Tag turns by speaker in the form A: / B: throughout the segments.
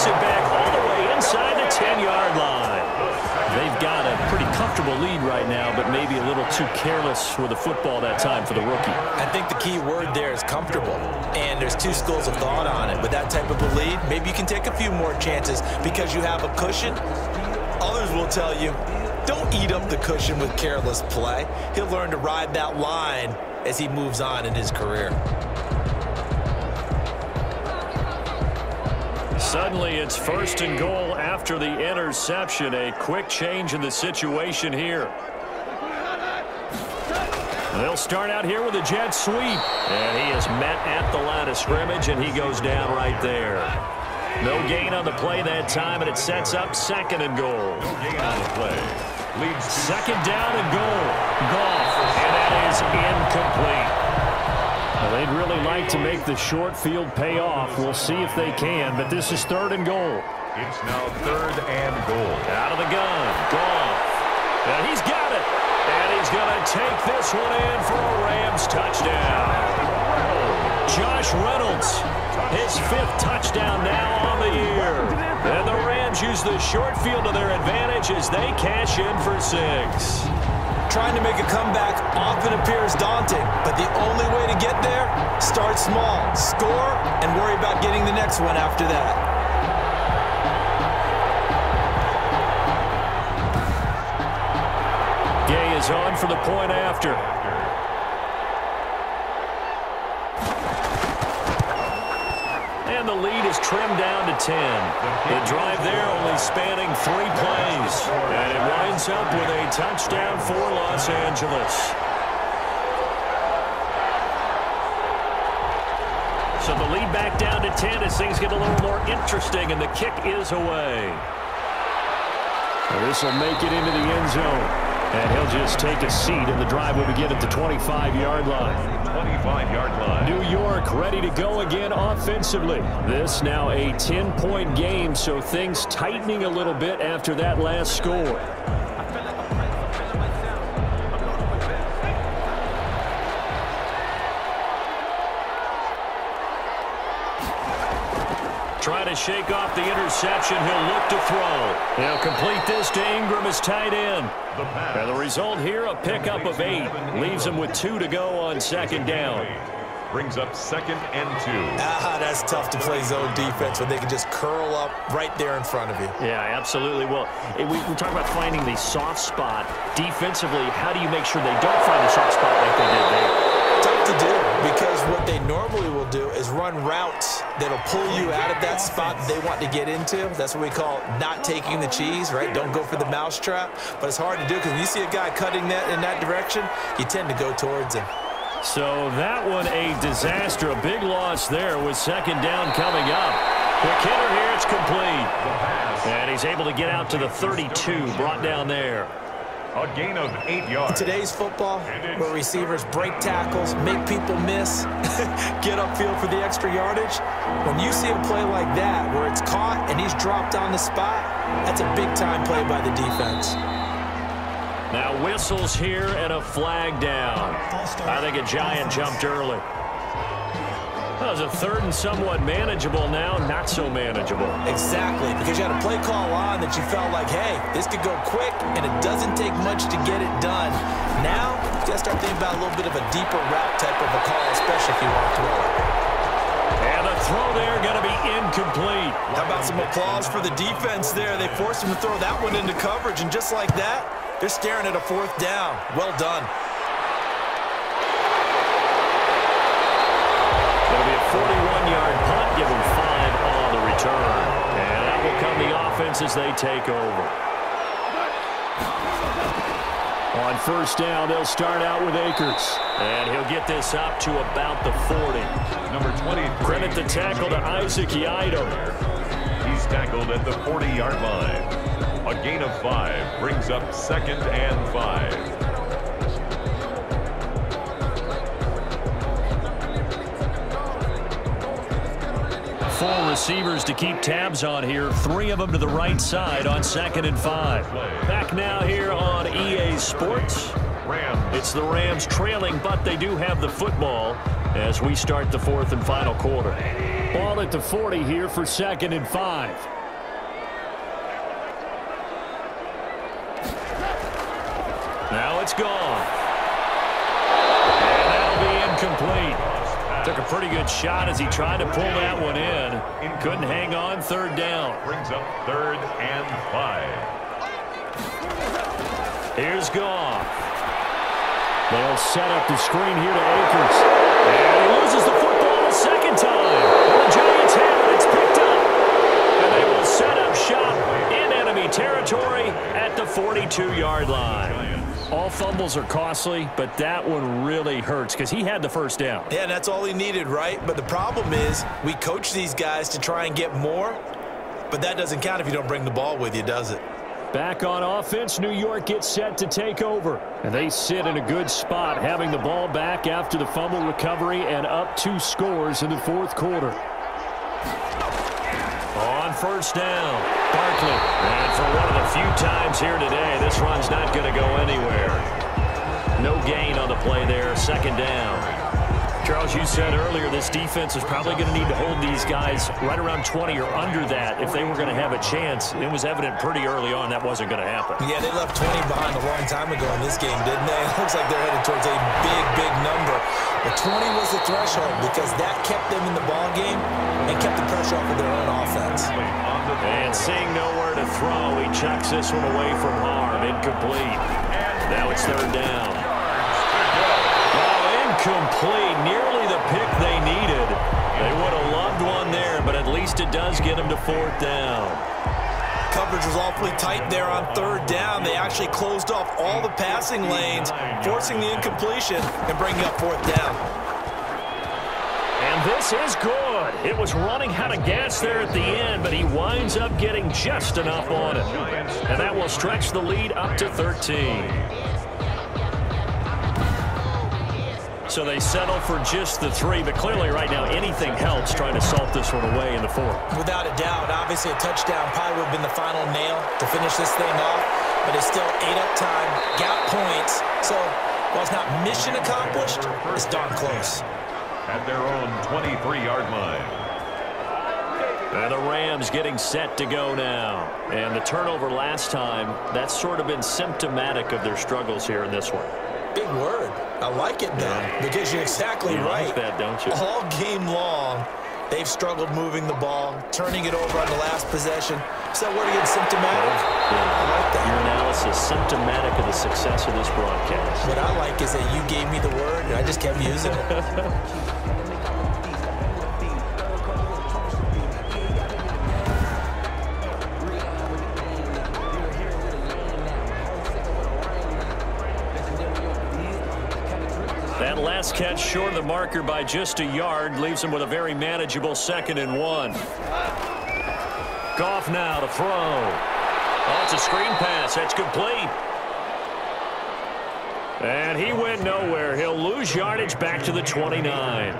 A: gets it back all the way inside the 10-yard line. They've got a pretty comfortable lead right now, but maybe a little too careless with the football that time for the rookie.
B: I think the key word there is comfortable, and there's two schools of thought on it. With that type of a lead, maybe you can take a few more chances because you have a cushion. Others will tell you, don't eat up the cushion with careless play. He'll learn to ride that line as he moves on in his career.
A: Suddenly, it's 1st and goal after the interception. A quick change in the situation here. They'll start out here with a jet sweep. And he is met at the line of scrimmage, and he goes down right there. No gain on the play that time, and it sets up 2nd and goal.
C: No gain on the play. Leads
A: 2nd down and goal. Goff, and that is incomplete. Well, they'd really like to make the short field pay off. We'll see if they can, but this is 3rd and goal.
C: It's now 3rd and goal.
A: Out of the gun, Goff. And he's got it. And he's going to take this one in for a Rams touchdown. Josh Reynolds, his 5th touchdown now on the year. And the Rams use the short field to their advantage as they cash in for 6.
B: Trying to make a comeback often appears daunting, but the only way to get there, start small, score, and worry about getting the next one after that.
A: Gay is on for the point after. And the lead is trimmed down to 10. The drive there only spanning 3 plays. And it winds up with a touchdown for Los Angeles. So the lead back down to 10 as things get a little more interesting, and the kick is away. This will make it into the end zone. And he'll just take a seat, and the drive will begin at the 25-yard line.
C: 25-yard line.
A: New York ready to go again offensively. This now a 10-point game, so things tightening a little bit after that last score. Trying to shake off the interception. He'll look to throw. He'll complete this to Ingram as tight end. And the result here, a pickup of 8. Leaves him with 2 to go on 2nd down.
C: Brings up 2nd and 2.
B: That's tough to play zone defense when they can just curl up right there in front of you.
A: Yeah, absolutely. Well, we talk about finding the soft spot. Defensively, how do you make sure they don't find a soft spot like they did there?
B: Tough to do, because what they normally will do is run routes that'll pull you out of that spot that they want to get into. That's what we call not taking the cheese, right? Don't go for the mousetrap. But it's hard to do because when you see a guy cutting that in that direction, you tend to go towards him.
A: So that one a disaster. A big loss there with 2nd down coming up. Quick hitter here, it's complete. And he's able to get out to the 32, brought down there.
C: A gain of 8 yards.
B: In today's football, where receivers break tackles, make people miss, get upfield for the extra yardage, when you see a play like that where it's caught and he's dropped on the spot, that's a big-time play by the defense.
A: Now whistles here and a flag down. I think a giant jumped early. That was a 3rd and somewhat manageable now, not so manageable.
B: Exactly, because you had a play call on that you felt like, hey, this could go quick, and it doesn't take much to get it done. Now, you got to start thinking about a little bit of a deeper route type of a call, especially if you want to throw it.
A: And the throw there going to be incomplete.
B: How about some applause for the defense there? They forced him to throw that one into coverage, and just like that, they're staring at a 4th down. Well done.
A: It'll be a 41-yard punt, give them 5 on the return. And that will come the offense as they take over. On 1st down, they'll start out with Akers. And he'll get this up to about the 40.
C: Number 20.
A: Credit the tackle to Isaac Yiadom.
C: He's tackled at the 40-yard line. A gain of 5 brings up 2nd and 5.
A: Four receivers to keep tabs on here. 3 of them to the right side on 2nd and 5. Back now here on EA Sports.
C: Rams.
A: It's the Rams trailing, but they do have the football as we start the 4th and final quarter. Ball at the 40 here for 2nd and 5. Now it's gone. And that'll be incomplete. Took a pretty good shot as he tried to pull that one in. Couldn't hang on. 3rd down.
C: Brings up 3rd and 5.
A: Here's Goff. They'll set up the screen here to Akers. And he loses the football a second time. The Giants have it. It's picked up. And they will set up shop in enemy territory at the 42-yard line. All fumbles are costly, but that one really hurts because he had the 1st down.
B: Yeah, and that's all he needed, right? But the problem is we coach these guys to try and get more, but that doesn't count if you don't bring the ball with you, does it?
A: Back on offense, New York gets set to take over. And they sit in a good spot, having the ball back after the fumble recovery and up 2 scores in the 4th quarter. On 1st down, Barkley. And for one of the few times here today, this run's not going to go anywhere. No gain on the play there, 2nd down. Charles, you said earlier this defense is probably going to need to hold these guys right around 20 or under that if they were going to have a chance. It was evident pretty early on that wasn't going to happen.
B: Yeah, they left 20 behind a long time ago in this game, didn't they? It looks like they're headed towards a big, big number. But 20 was the threshold because that kept them in the ball game and kept the pressure off of their own offense.
A: And seeing nowhere to throw, he chucks this one away from harm. Incomplete. Now it's 3rd down. Incomplete. Nearly the pick they needed. They would have loved one there, but at least it does get them to 4th down.
B: Coverage was awfully tight there on 3rd down. They actually closed off all the passing lanes, forcing the incompletion and bringing up 4th down.
A: And this is good. It was running out of gas there at the end, but he winds up getting just enough on it. And that will stretch the lead up to 13. So they settle for just the 3, but clearly right now anything helps trying to salt this one away in the 4th.
B: Without a doubt, obviously a touchdown probably would have been the final nail to finish this thing off, but it's still ate up time, got points, so while it's not mission accomplished, it's darn close.
C: At their own 23-yard line.
A: And the Rams getting set to go now. And the turnover last time, that's sort of been symptomatic of their struggles here in this one.
B: Big word. I like it, though, because you're exactly right.
A: Like that, don't you?
B: All game long, they've struggled moving the ball, turning it over on the last possession. Is that word again, symptomatic?
A: Yeah.
B: I like that.
A: Your analysis, symptomatic of the success of this broadcast.
B: What I like is that you gave me the word, and I just kept using it.
A: That last catch short of the marker by just a yard leaves him with a very manageable 2nd and 1. Goff now to throw. Oh, it's a screen pass. That's complete. And he went nowhere. He'll lose yardage back to the 29.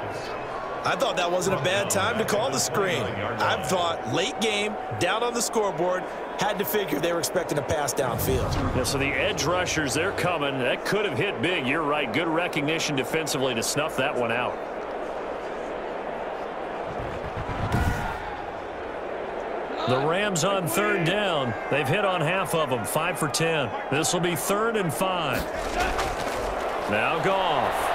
B: I thought that wasn't a bad time to call the screen. I thought late game, down on the scoreboard, had to figure they were expecting a pass downfield.
A: Yeah, so the edge rushers, they're coming. That could have hit big. You're right. Good recognition defensively to snuff that one out. The Rams on 3rd down. They've hit on half of them, 5 for 10. This will be 3rd and 5. Now Goff.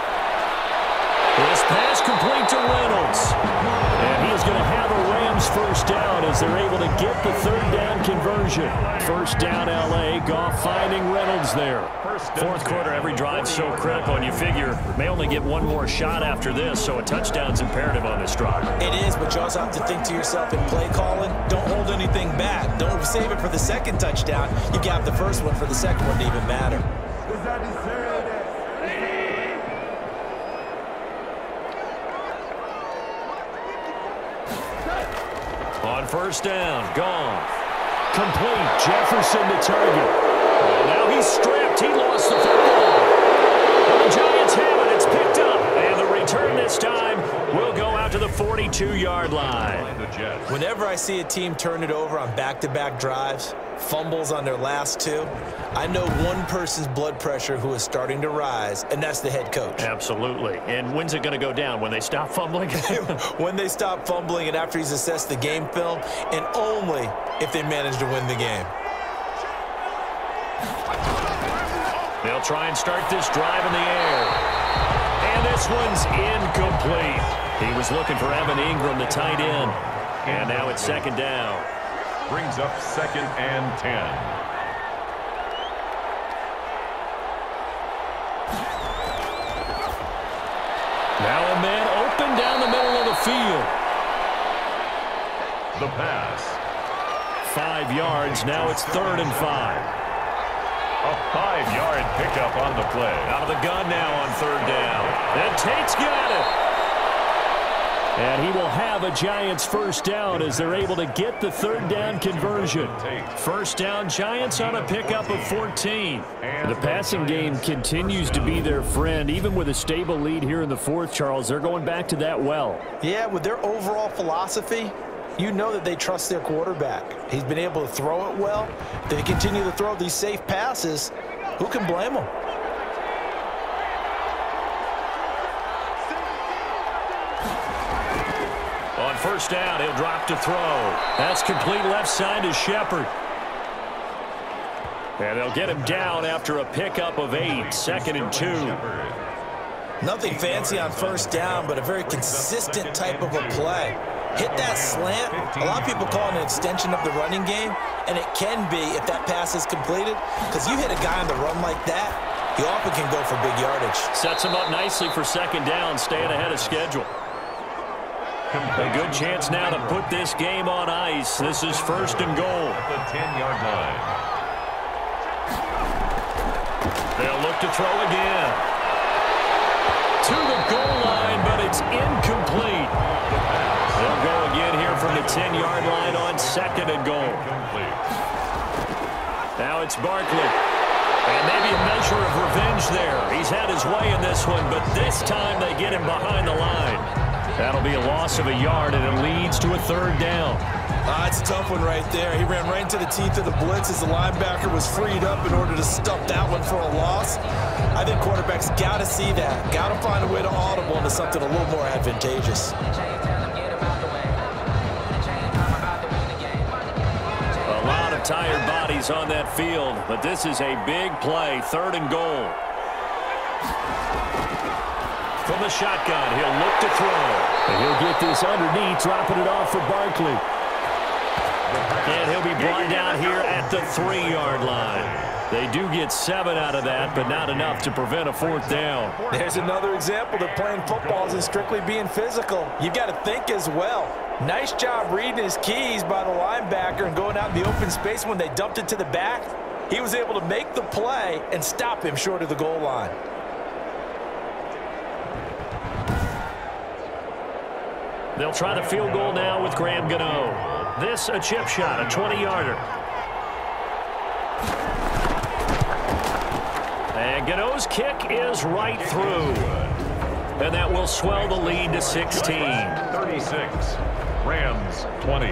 A: This pass complete to Reynolds. And he is going to have a Rams 1st down as they're able to get the 3rd down conversion. 1st down L.A. Goff finding Reynolds there. 4th quarter, every drive so critical, and you figure may only get one more shot after this, so a touchdown's imperative on this drive.
B: It is, but you also have to think to yourself in play calling, don't hold anything back. Don't save it for the 2nd touchdown. You got the 1st one for the 2nd one to even matter.
A: On 1st down, Goff. Complete. Jefferson to target. And now he's stripped. He lost the football. And the Giants have it. It's picked up. And the return this time will go out to the 42-yard line.
B: Whenever I see a team turn it over on back-to-back drives, fumbles on their last two, I know one person's blood pressure who is starting to rise, and that's the head coach.
A: Absolutely. And when's it going to go down? When they stop fumbling?
B: When they stop fumbling and after he's assessed the game film, and only if they manage to win the game.
A: They'll try and start this drive in the air. And this one's incomplete. He was looking for Evan Ingram, the tight end. And now it's second down.
C: Brings up 2nd and 10.
A: Now a man open down the middle of the field.
C: The pass.
A: 5 yards. Now it's 3rd and 5.
C: A 5-yard pickup on the play.
A: Out of the gun now on 3rd down. And Tate's got it. And he will have a Giants first down as they're able to get the 3rd down conversion. First down, Giants on a pickup of 14. The passing game continues to be their friend. Even with a stable lead here in the 4th, Charles, they're going back to that well.
B: Yeah, with their overall philosophy, you know that they trust their quarterback. He's been able to throw it well. If they continue to throw these safe passes, who can blame them?
A: On first down, he'll drop to throw. That's complete left side to Shepard. And they'll get him down after a pickup of 8, 2nd and 2.
B: Nothing fancy on first down, but a very consistent type of a play. Hit that slant. A lot of people call it an extension of the running game, and it can be if that pass is completed, because you hit a guy on the run like that, he often can go for big yardage.
A: Sets him up nicely for second down, staying ahead of schedule. A good chance now to put this game on ice. This is 1st and goal.
C: At the 10-yard line.
A: They'll look to throw again. To the goal line, but it's incomplete. They'll go again here from the 10-yard line on 2nd and goal. Now it's Barkley. And maybe a measure of revenge there. He's had his way in this one, but this time they get him behind the line. That'll be a loss of a yard, and it leads to a 3rd down.
B: It's a tough one right there. He ran right into the teeth of the blitz as the linebacker was freed up in order to stop that one for a loss. I think quarterbacks got to see that. Got to find a way to audible into something a little more advantageous.
A: A lot of tired bodies on that field, but this is a big play, 3rd and goal. From the shotgun, he'll look to throw. And he'll get this underneath, dropping it off for Barkley. And he'll be brought down here at the 3-yard line. They do get 7 out of that, but not enough to prevent a 4th down.
B: There's another example that playing football isn't strictly being physical. You've got to think as well. Nice job reading his keys by the linebacker and going out in the open space when they dumped it to the back. He was able to make the play and stop him short of the goal line.
A: They'll try the field goal now with Graham Gano. This a chip shot, a 20-yarder. And Gano's kick is right through. And that will swell the lead to 16.
C: 36. Rams 20.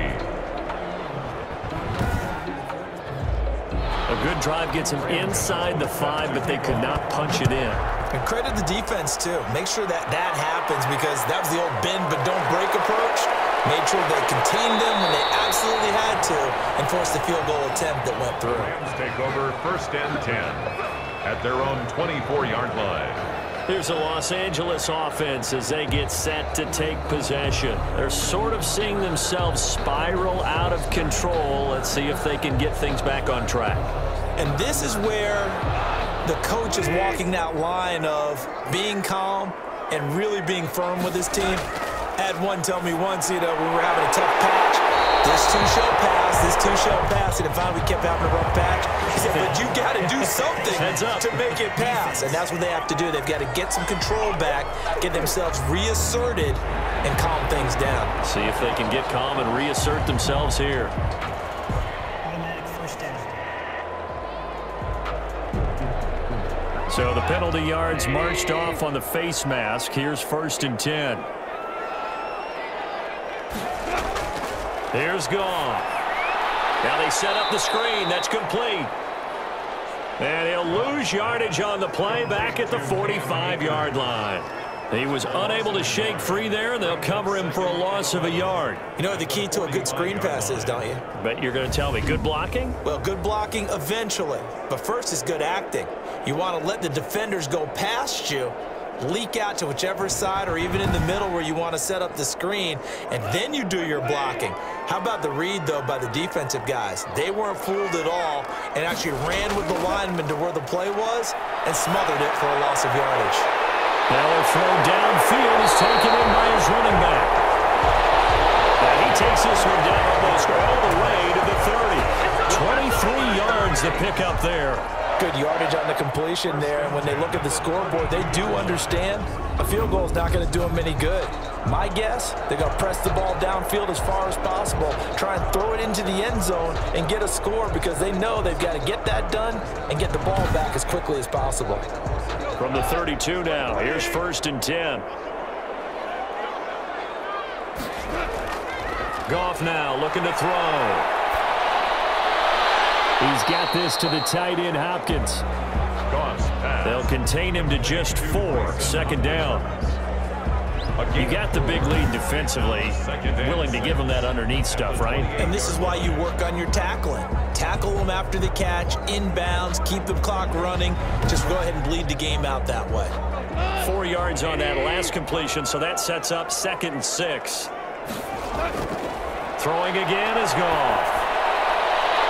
A: A good drive gets him inside the 5, but they could not punch it in.
B: And credit the defense, too. Make sure that that happens because that was the old bend but don't break approach. Made sure they contained them when they absolutely had to and forced the field goal attempt that went through.
C: Rams take over 1st and 10 at their own 24-yard line.
A: Here's the Los Angeles offense as they get set to take possession. They're sort of seeing themselves spiral out of control. Let's see if they can get things back on track.
B: And this is where the coach is walking that line of being calm and really being firm with his team. I had one tell me once, when we were having a tough patch, this too shall pass, this too shall pass, and finally we kept having a rough patch. He said, but you got to do something to make it pass, and that's what they have to do. They've got to get some control back, get themselves reasserted, and calm things down.
A: See if they can get calm and reassert themselves here. So the penalty yards marched off on the face mask. Here's 1st and 10. Here's Goff. Now they set up the screen. That's complete. And he'll lose yardage on the play back at the 45-yard line. He was unable to shake free there, and they'll cover him for a loss of a yard.
B: You know what the key to a good screen pass is, don't you?
A: Bet you're going to tell me. Good blocking?
B: Well, good blocking eventually. But first is good acting. You want to let the defenders go past you, leak out to whichever side or even in the middle where you want to set up the screen, and then you do your blocking. How about the read, though, by the defensive guys? They weren't fooled at all and actually ran with the lineman to where the play was and smothered it for a loss of yardage.
A: Now a throw downfield is taken in by his running back. And he takes this one down almost all the way to the 30. 23 yards to pick up there.
B: Good yardage on the completion there, and when they look at the scoreboard, they do understand a field goal is not going to do them any good. My guess, they're going to press the ball downfield as far as possible, try and throw it into the end zone and get a score because they know they've got to get that done and get the ball back as quickly as possible.
A: From the 32 now, here's 1st and 10. Goff now looking to throw. He's got this to the tight end, Hopkins. They'll contain him to just 4. 2nd down. You got the big lead defensively. Willing to give him that underneath stuff, right?
B: And this is why you work on your tackling. Tackle them after the catch, inbounds, keep the clock running. Just go ahead and bleed the game out that way.
A: 4 yards on that last completion, so that sets up 2nd and 6. Throwing again is Goff.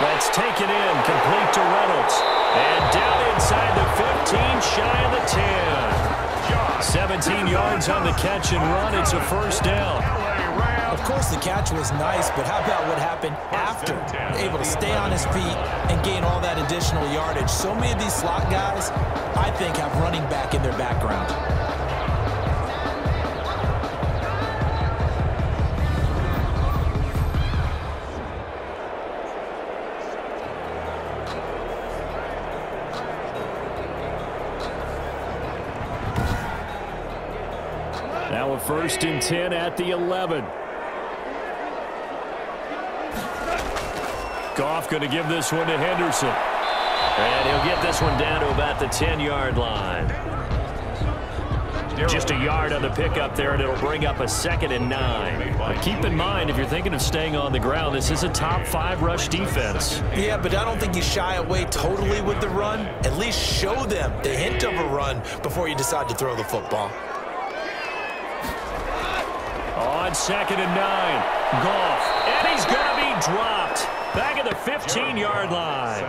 A: That's taken in, complete to Reynolds. And down inside the 15, shy of the 10. 17 yards on the catch and run. It's a 1st down.
B: Of course, the catch was nice, but how about what happened after? Able to stay on his feet and gain all that additional yardage. So many of these slot guys, I think, have running back in their background.
A: Now a 1st and 10 at the 11. Goff going to give this one to Henderson. And he'll get this one down to about the 10-yard line. Just a yard on the pickup there, and it'll bring up a 2nd and 9. But keep in mind, if you're thinking of staying on the ground, this is a top 5 rush defense.
B: Yeah, but I don't think you shy away totally with the run. At least show them the hint of a run before you decide to throw the football.
A: On 2nd and 9, Goff, and he's going to be dropped back at the 15-yard line.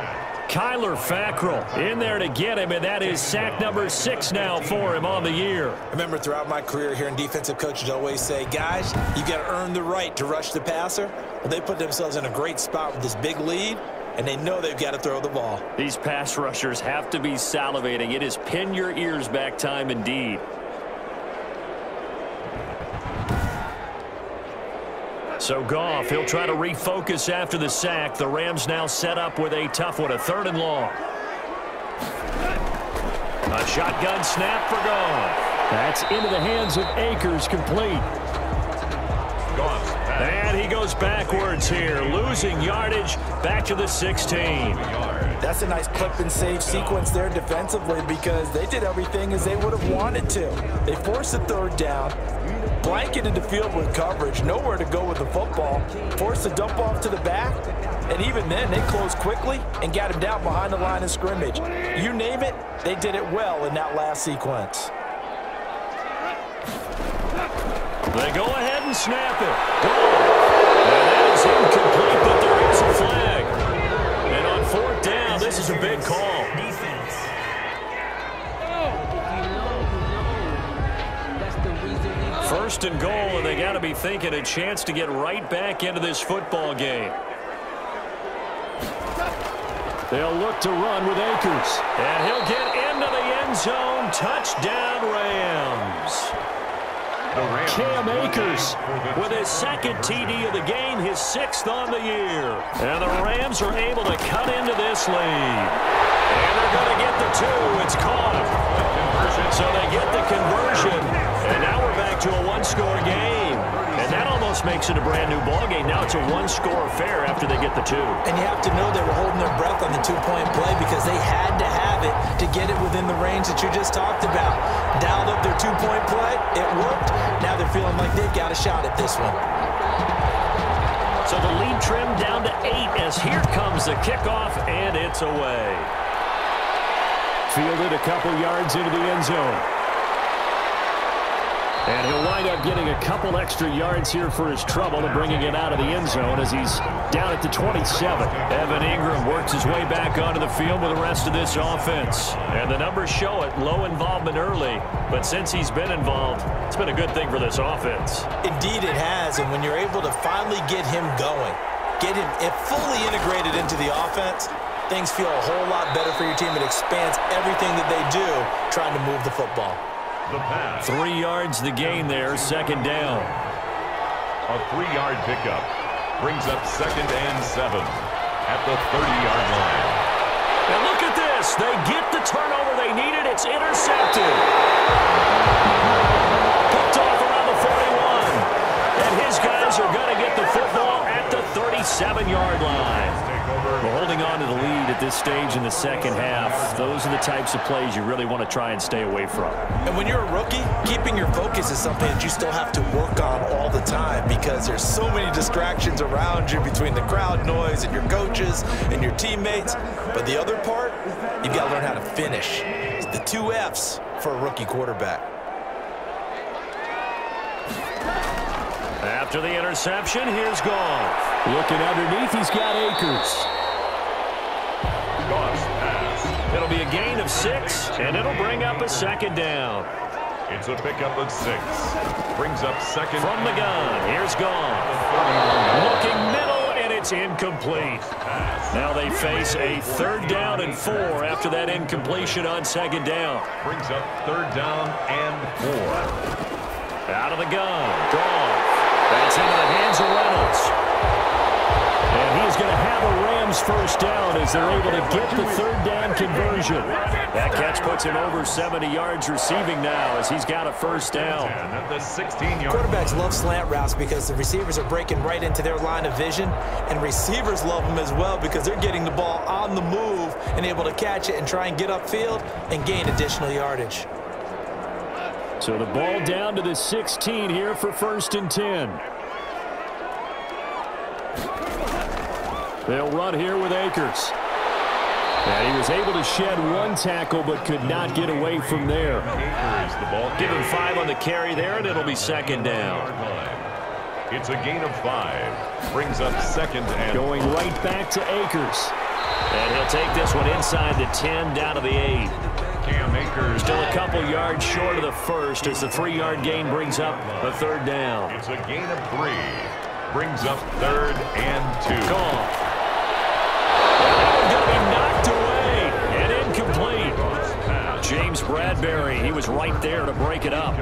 A: Kyler Fackrell in there to get him, and that is sack number 6 now for him on the year.
B: I remember throughout my career hearing defensive coaches always say, guys, you got to earn the right to rush the passer. Well, they put themselves in a great spot with this big lead, and they know they've got to throw the ball.
A: These pass rushers have to be salivating. It is pin your ears back time indeed. So Goff, he'll try to refocus after the sack. The Rams now set up with a tough one, a 3rd and long. A shotgun snap for Goff. That's into the hands of Akers, complete. And he goes backwards here, losing yardage back to the 16.
B: That's a nice clip and save sequence there defensively because they did everything as they would have wanted to. They forced the 3rd down, blanketed the field with coverage, nowhere to go with the football, forced the dump off to the back, and even then they closed quickly and got him down behind the line of scrimmage. You name it, they did it well in that last sequence.
A: They go ahead and snap it. And that is incomplete, but there is a flag. And on 4th down, this is a big call. First and goal, and they got to be thinking a chance to get right back into this football game. They'll look to run with Akers. And he'll get into the end zone. Touchdown, Rams. Cam Akers with his 2nd TD of the game, his 6th on the year. And the Rams are able to cut into this lead. And they're going to get the 2. It's caught. So they get the conversion. And now we're back to a one-score game. And that almost makes it a brand-new ballgame. Now it's a one-score affair after they get the 2.
B: And you have to know they were holding their breath on the two-point play because they had to have it to get it within the range that you just talked about. Dialed up their two-point play. It worked. Now they're feeling like they've got a shot at this one.
A: So the lead trimmed down to 8 as here comes the kickoff, and it's away. Fielded a couple yards into the end zone. And he'll wind up getting a couple extra yards here for his trouble and bringing it out of the end zone as he's down at the 27. Evan Ingram works his way back onto the field with the rest of this offense. And the numbers show it, low involvement early. But since he's been involved, it's been a good thing for this offense.
B: Indeed it has, and when you're able to finally get him going, get him fully integrated into the offense, things feel a whole lot better for your team. It expands everything that they do trying to move the football.
A: 3 yards the gain there, second down.
C: A 3-yard pickup brings up 2nd and 7 at the 30-yard line.
A: And look at this. They get the turnover they needed. It's intercepted. Picked off around the 41. And his guys are going to get the football at the 37-yard line. We're holding on to the lead at this stage in the second half. Those are the types of plays you really want to try and stay away from.
B: And when you're a rookie, keeping your focus is something that you still have to work on all the time because there's so many distractions around you between the crowd noise and your coaches and your teammates. But the other part, you've got to learn how to finish. It's the 2 F's for a rookie quarterback.
A: After the interception, here's Goff. Looking underneath, he's got Akers.
C: Goff's pass.
A: It'll be a gain of 6, and it'll bring up a second down.
C: It's a pickup of 6. Brings up 2nd.
A: From the gun, here's Goff. Looking middle, and it's incomplete. Now they face a 3rd down and 4 after that incompletion on 2nd down.
C: Brings up 3rd down and 4.
A: Out of the gun, Goff. That's into the hands of Reynolds. And he's going to have a Rams first down as they're able to get the 3rd down conversion. That catch puts him over 70 yards receiving now as he's got a first down.
C: At the 16-yard.
B: Quarterbacks love slant routes because the receivers are breaking right into their line of vision, and receivers love them as well because they're getting the ball on the move and able to catch it and try and get upfield and gain additional yardage.
A: So the ball down to the 16 here for 1st and 10. They'll run here with Akers. And he was able to shed 1 tackle but could not get away from there. Give him 5 on the carry there, and it'll be 2nd down.
C: It's a gain of 5. Brings up 2nd and...
A: Going right back to Akers. And he'll take this one inside the 10 down to the 8.
C: Cam Akers.
A: Still a couple yards short of the first as the 3-yard gain brings up a 3rd down.
C: It's a gain of 3. Brings up 3rd and 2.
A: Goff. Going to be knocked away and incomplete. James Bradbury, he was right there to break it up.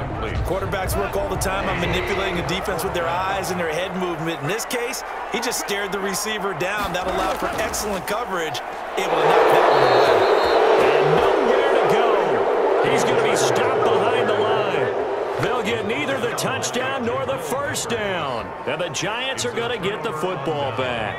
B: Quarterbacks work all the time on manipulating the defense with their eyes and their head movement. In this case, he just stared the receiver down. That allowed for excellent coverage, able to knock that one away.
A: And nowhere to go. He's going to be stopped behind the line. They'll get neither the touchdown nor the first down. And the Giants are going to get the football back.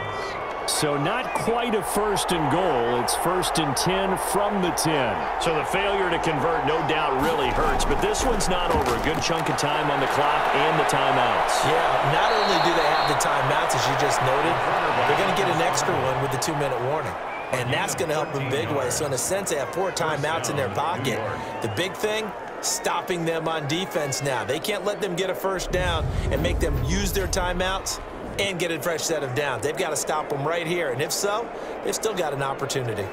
A: So not quite a 1st and goal. It's 1st and 10 from the 10. So the failure to convert no doubt really hurts, but this one's not over. A good chunk of time on the clock and the timeouts.
B: Yeah, not only do they have the timeouts, as you just noted, they're going to get an extra one with the 2-minute warning. And that's going to help them big way. So in a sense, they have 4 timeouts in their pocket. The big thing, stopping them on defense now. They can't let them get a first down and make them use their timeouts and get a fresh set of downs. They've got to stop them right here. And if so, they've still got an opportunity.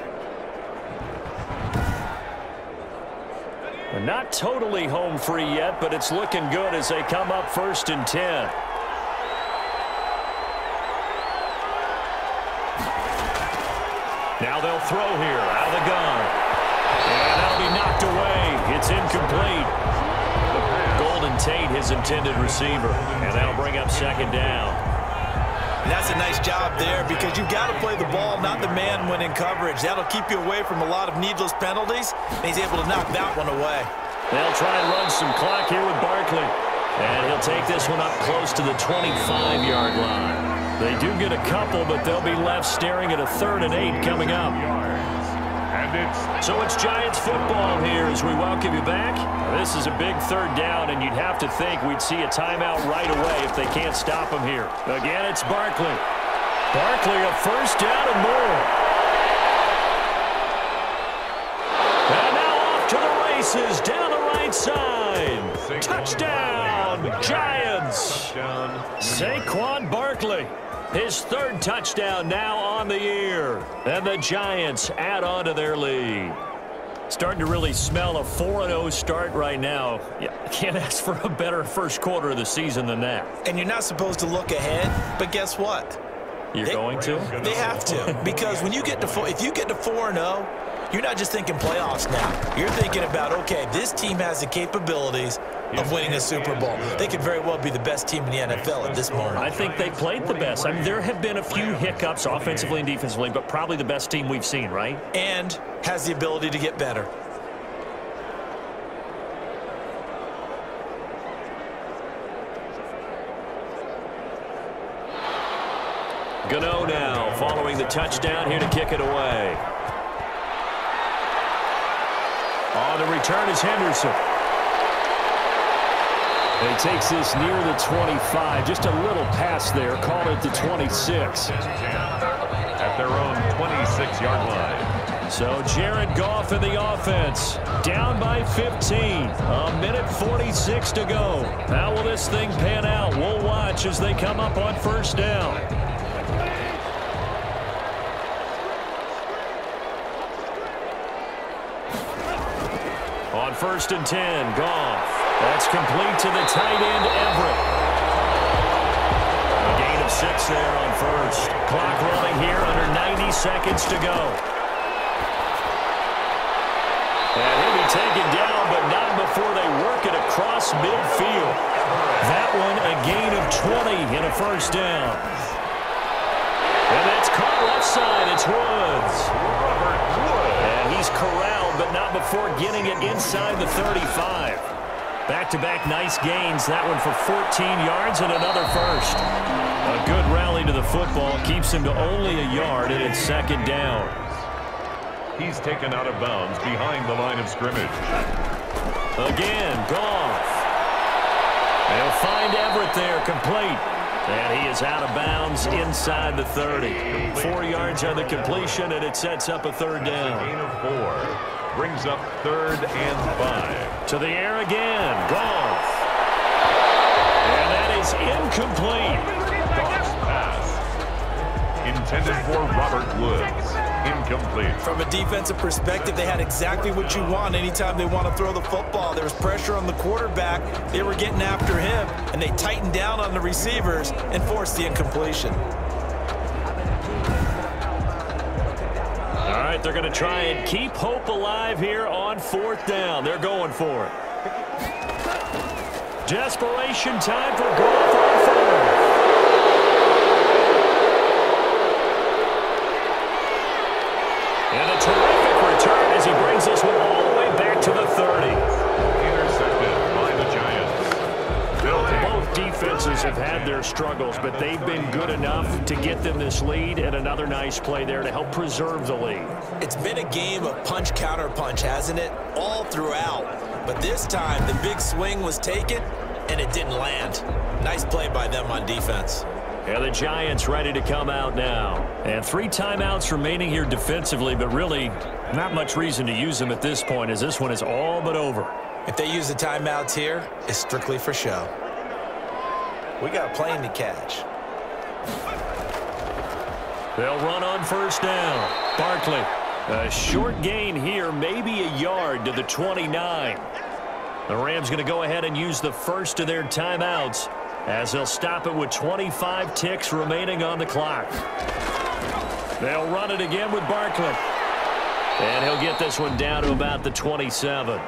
A: They're not totally home free yet, but it's looking good as they come up 1st and 10. Now they'll throw here out of the gun. And that'll be knocked away. It's incomplete. Golden Tate, his intended receiver. And that'll bring up 2nd down.
B: And that's a nice job there because you've got to play the ball, not the man when in coverage. That'll keep you away from a lot of needless penalties, and he's able to knock that one away.
A: They'll try and run some clock here with Barkley. And he'll take this one up close to the 25-yard line. They do get a couple, but they'll be left staring at a 3rd and 8 coming up. So it's Giants football here as we welcome you back. This is a big 3rd down, and you'd have to think we'd see a timeout right away if they can't stop him here. Again, it's Barkley. Barkley, a 1st down and more. And now off to the races down the right side. Touchdown, Giants. Saquon Barkley. His 3rd touchdown now on the year. And the Giants add on to their lead. Starting to really smell a 4-0 start right now. Yeah, can't ask for a better first quarter of the season than that.
B: And you're not supposed to look ahead, but guess what?
A: You're going to?
B: They have to, because when you get to if you get to 4-0, you're not just thinking playoffs now. You're thinking about, okay, this team has the capabilities of winning a Super Bowl. They could very well be the best team in the NFL at this moment.
A: I think they played the best. I mean, there have been a few hiccups offensively and defensively, but probably the best team we've seen, right?
B: And has the ability to get better.
A: Gano now following the touchdown here to kick it away. On the return is Henderson. He takes this near the 25. Just a little pass there. Called it the 26.
C: At their own 26-yard line.
A: So Jared Goff in the offense. Down by 15. A minute 46 to go. How will this thing pan out? We'll watch as they come up on 1st down. On 1st and 10, Goff. That's complete to the tight end, Everett. A gain of 6 there on 1st. Clock rolling here under 90 seconds to go. And he'll be taken down, but not before they work it across midfield. That one a gain of 20 in a 1st down. And that's caught left side. It's Woods. And he's corralled, but not before getting it inside the 35. Back-to-back nice gains. That one for 14 yards and another 1st. A good rally to the football keeps him to only a yard, and it's 2nd down.
C: He's taken out of bounds behind the line of scrimmage.
A: Again, Goff. They'll find Everett there, complete. And he is out of bounds inside the 30. 4 yards on the completion, and it sets up a 3rd down.
C: A gain of 4. Brings up 3rd and 5.
A: To the air again. Goff. And that is incomplete.
C: Goff's pass. Intended for Robert Woods. Incomplete.
B: From a defensive perspective, they had exactly what you want anytime they want to throw the football. There was pressure on the quarterback. They were getting after him, and they tightened down on the receivers and forced the incompletion.
A: All right, they're going to try and keep hope alive here on 4th down. They're going for it. Desperation time for Goff on 4th. And a terrific return as he brings this one all the way back to the 30.
C: Intercepted by the Giants.
A: Both defenses have had their struggles, but they've been good enough to get them this lead, and another nice play there to help preserve the lead.
B: It's been a game of punch-counter-punch, hasn't it? All throughout. But this time, the big swing was taken, and it didn't land. Nice play by them on defense.
A: And the Giants ready to come out now. And 3 timeouts remaining here defensively, but really not much reason to use them at this point as this one is all but over.
B: If they use the timeouts here, it's strictly for show. We got a plane to catch.
A: They'll run on 1st down. Barkley, a short gain here, maybe a yard to the 29. The Rams going to go ahead and use the 1st of their timeouts as they'll stop it with 25 ticks remaining on the clock. They'll run it again with Barkley. And he'll get this one down to about the 27.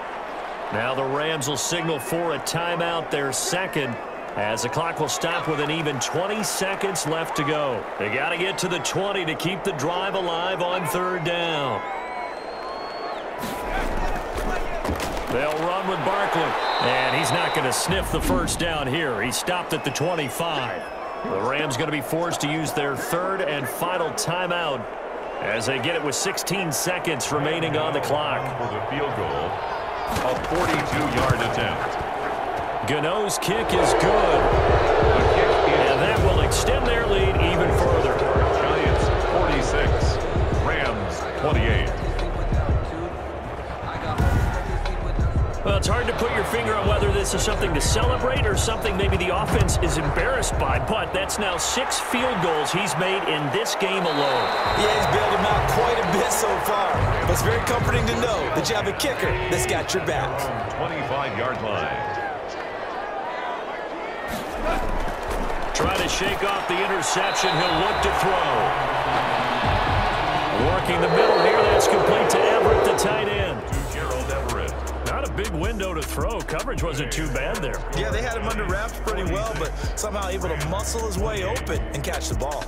A: Now the Rams will signal for a timeout, their 2nd, as the clock will stop with an even 20 seconds left to go. They got to get to the 20 to keep the drive alive on third down. They'll run with Barkley, and he's not going to sniff the first down here. He stopped at the 25. The Rams going to be forced to use their third and final timeout as they get it with 16 seconds remaining on the clock.
C: For the field goal, a 42-yard attempt.
A: Gano's kick is good, and that will extend their lead even further.
C: Giants 46, Rams 28.
A: Well, it's hard to put your finger on whether this is something to celebrate or something maybe the offense is embarrassed by, but that's now 6 field goals he's made in this game alone.
B: Yeah, he's bailed him out quite a bit so far, but it's very comforting to know that you have a kicker that's got your back.
C: 25-yard line.
A: Trying to shake off the interception. He'll look to throw. Working the middle here. That's complete to Everett, the tight end.
C: To Gerald Everett.
A: Not a big window to throw. Coverage wasn't too bad there.
B: Yeah, they had him under wraps pretty well, but somehow able to muscle his way open and catch the ball.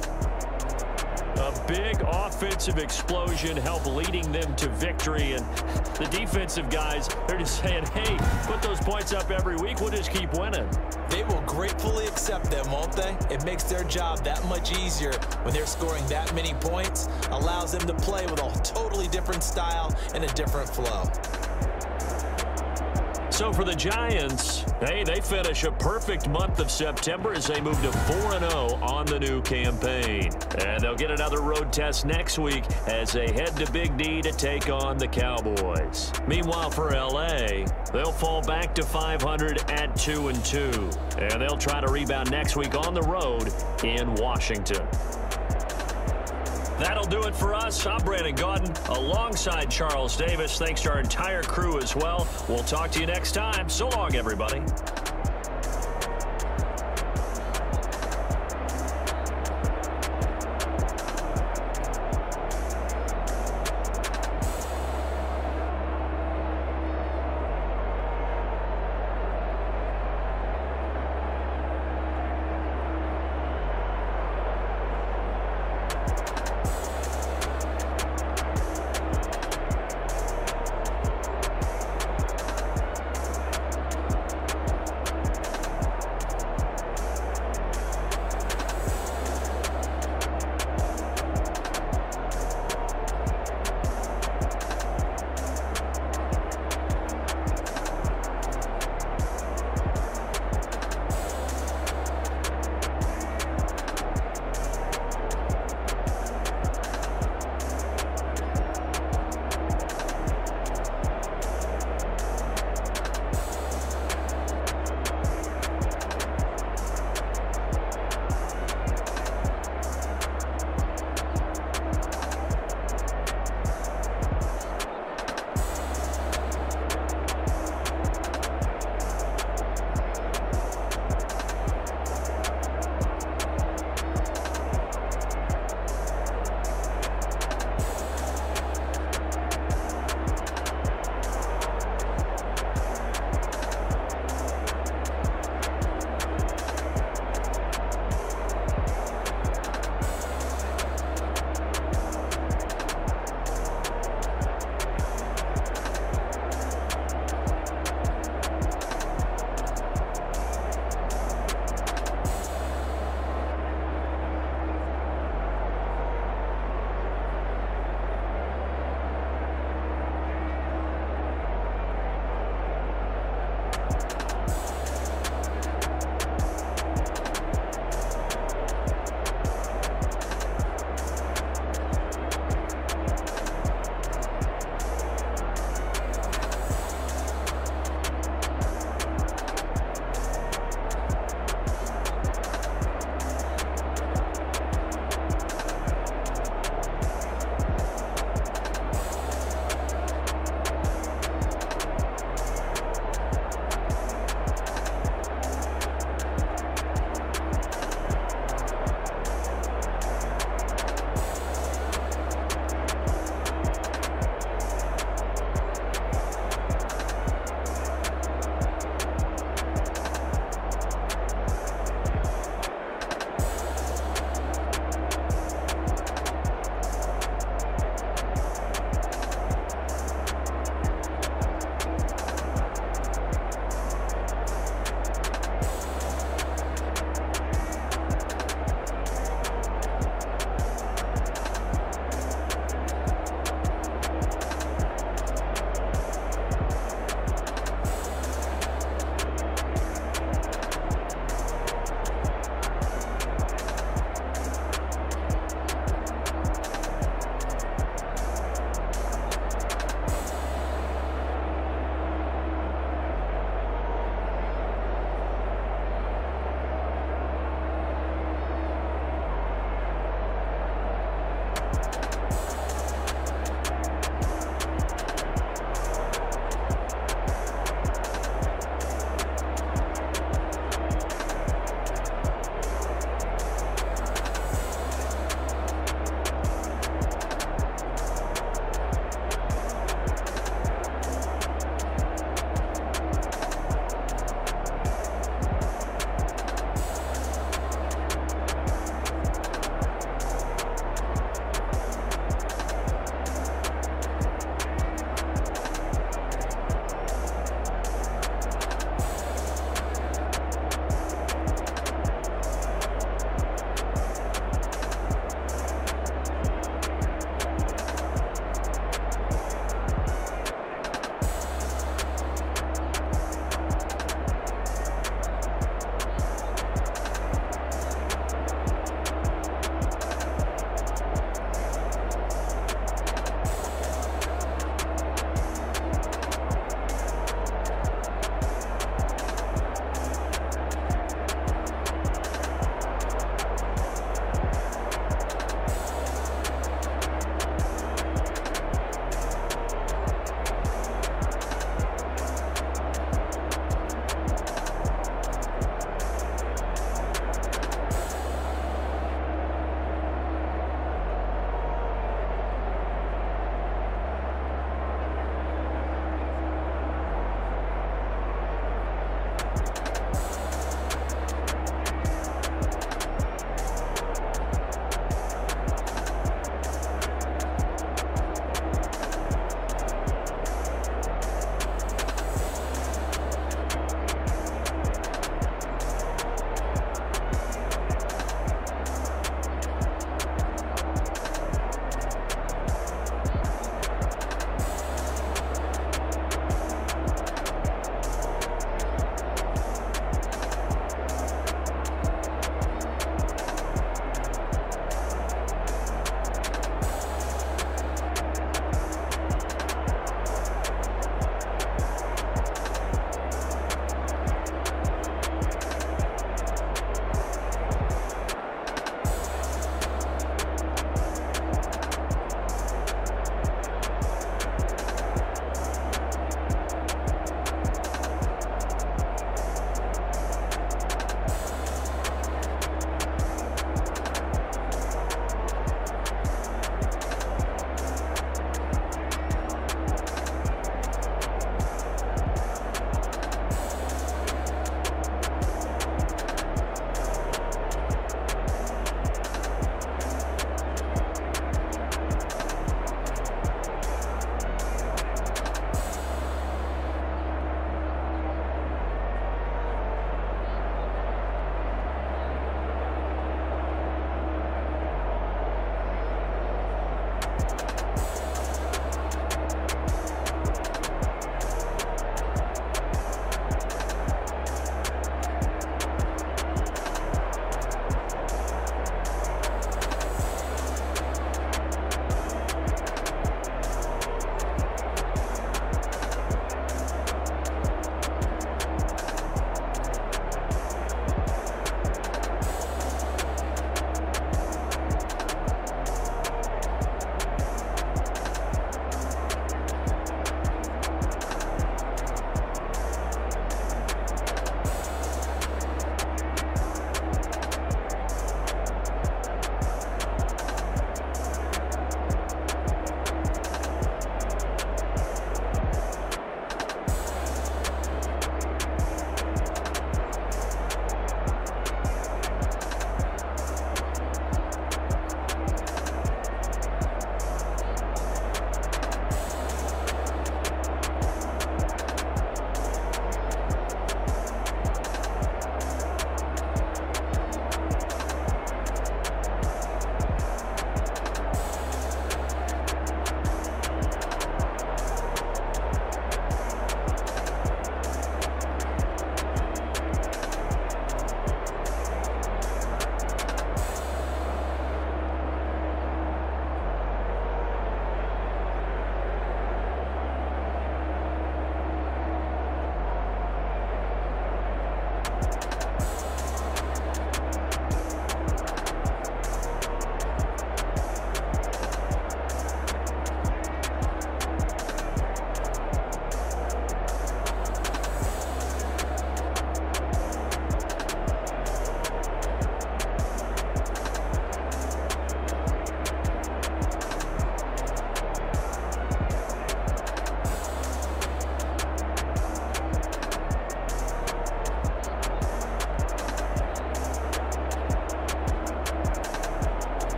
A: A big offensive explosion helped leading them to victory, and the defensive guys, they're just saying, hey, put those points up every week, we'll just keep winning.
B: They will gratefully accept them, won't they? It makes their job that much easier when they're scoring that many points, allows them to play with a totally different style and a different flow.
A: So for the Giants, hey, they finish a perfect month of September as they move to 4-0 on the new campaign. And they'll get another road test next week as they head to Big D to take on the Cowboys. Meanwhile, for L.A., they'll fall back to 500 at 2-2. And they'll try to rebound next week on the road in Washington. That'll do it for us. I'm Brandon Gaudin alongside Charles Davis. Thanks to our entire crew as well. We'll talk to you next time. So long, everybody.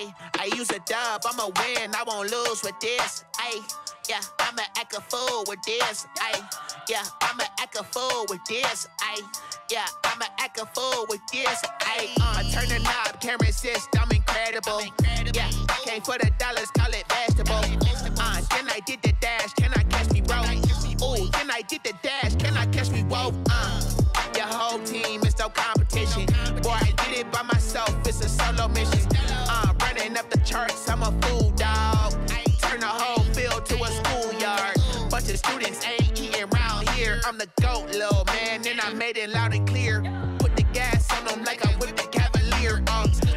D: Ayy, I use a dub, I'ma win, I won't lose with this. Ayy, yeah, I'ma act a fool with this. Ayy, yeah, I'ma act a fool with this. Ayy, yeah, I'ma act a fool with this. Ayy, I turn the knob, camera assist, I'm incredible. Yeah, came for the dollars, call it vegetable. Then I did the dash, can I catch me, bro? Ooh, then I did the dash, can I catch me, whoa? Your whole team is no competition. Boy, I did it by myself, it's a solo mission. Running up the charts, I'm a fool, dog. Turn the whole field to a schoolyard. Bunch of students ain't eating round here. I'm the GOAT, little man, and I made it loud and clear. Put the gas on them like I whipped the Cavalier.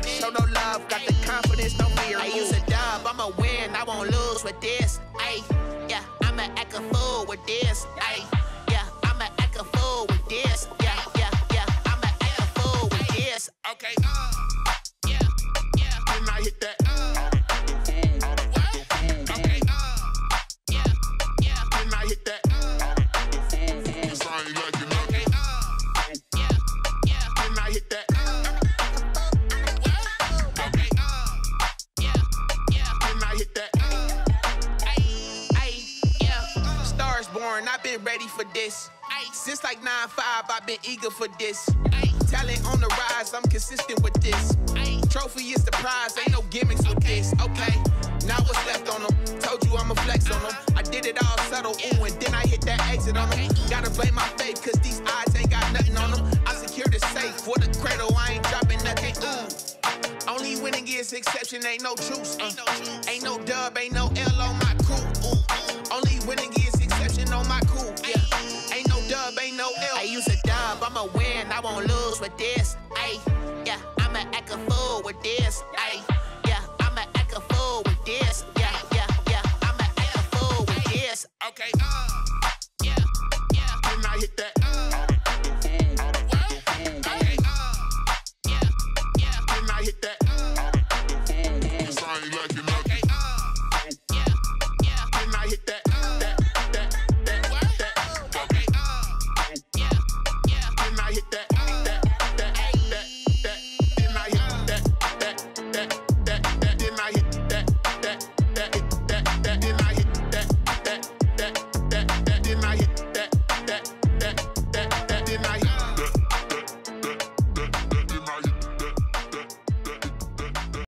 D: Show no love, got the confidence, no fear. I use a dub, I'ma win, I won't lose with this. Ayy, yeah, I'ma act a fool with this. Ayy, yeah, I'ma act a fool with this. Yeah, yeah, yeah, I'ma act a fool with this. Okay, yeah, yeah. Can I hit that? Okay, yeah, yeah. Can I hit that? Cause I ain't like it. Okay, yeah, yeah. Can I hit that? Okay, yeah, yeah. Can I hit that? Yeah. Stars born, I've been ready for this. Since like 9-5, I've been eager for this. Talent on the rise, I'm consistent with this. Trophy is the prize, ain't no gimmicks with this. Okay, now what's left on them? Told you I'ma flex on them. I did it all subtle, ooh, and then I hit that exit on them. Gotta blame my faith, cause these odds ain't got nothing on them. I secure the safe for the cradle, I ain't dropping nothing, ooh. Only winning is exception, ain't no truce. Ain't no dub, ain't no L on my crew. Only winning is exception on my crew, yeah. Ain't no dub, ain't no L. I use a dub, I'ma win, I won't lose with this. Ayy, yeah, I'ma act a fool with this.